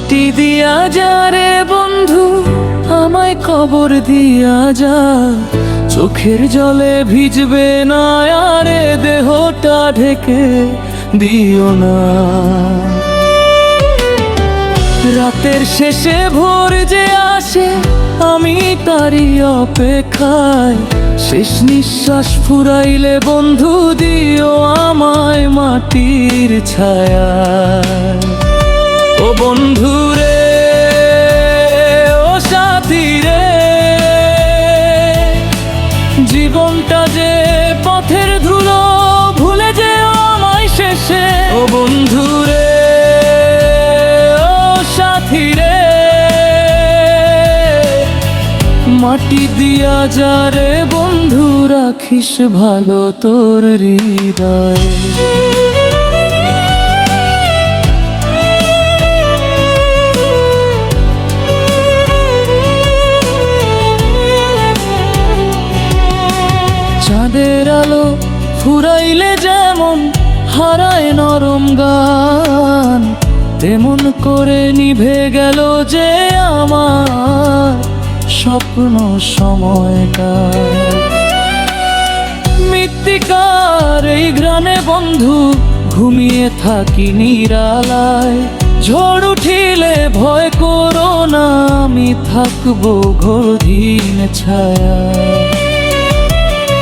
মাটি দিয়া যা রে বন্ধু, আমায় কবর দিয়া যা। চোখের জলে ভিজবে না আরে, দেহটা ঢেকে দিও না। রাতের শেষে ভোর যে আসে, আমি তারই অপেক্ষায়। শেষ নিঃশ্বাস ফুরাইলে বন্ধু দিও আমায় মাটির ছায়া। ও বন্ধু রে, ও সাথী রে, জীবনটা যে পথের ধুলো, ভুলে যেও আমায় শেষে। ও বন্ধু রে, ও সাথী রে, মাটি দিয়া যা রে বন্ধু, রাখিস ভালো তোর হৃদয়। চাঁদের আলো ফুরাইলে যেমন হারায় নরম গান, তেমন করে নিভে গেল যে আমার স্বপ্ন সময়টা। মৃত্তিকার এই গ্রানে বন্ধু, ঘুমিয়ে থাকি নিরালায়। ঝড় উঠিলে ভয় করো না, আমি থাকবো ঘোরহীন ছায়া।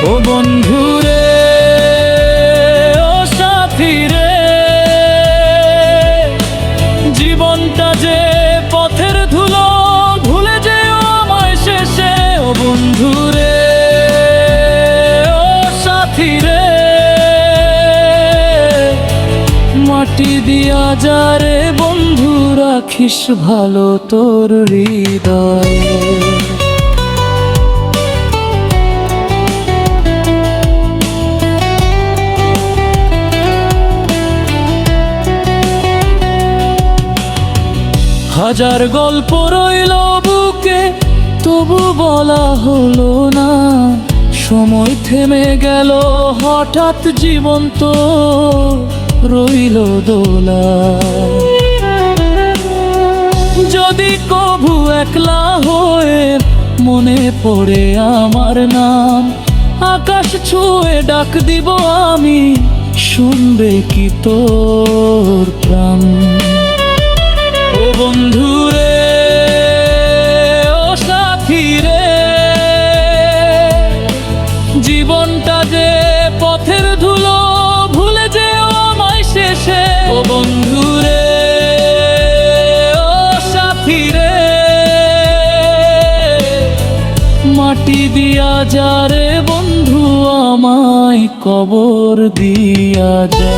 ও বন্ধু রে, ও সাথী রে, জীবনটা যে পথের ধুলো, ভুলে যেও আমায় শেষে। ও বন্ধু রে, ও সাথী রে, মাটি দিয়া যা রে বন্ধু, রাখিস ভালো তোর হৃদয়। হাজার গল্প রইল বুকে, তবু বলা হলো না। সময় থেমে গেল হঠাৎ, জীবন তো রইল দোলা। যদি কভু একলা হয়ে মনে পড়ে আমার নাম, আকাশ ছুঁয়ে ডাক দিব আমি, শুনবে কি তোর প্রাণ। ও বন্ধু রে, ও সাথী রে, জীবনটা যে পথের ধুলো, ভুলে যেও আমায় শেষে। ও বন্ধু রে, ও সাথী রে, মাটি দিয়া যা রে বন্ধু, আমায় কবর দিয়া যা।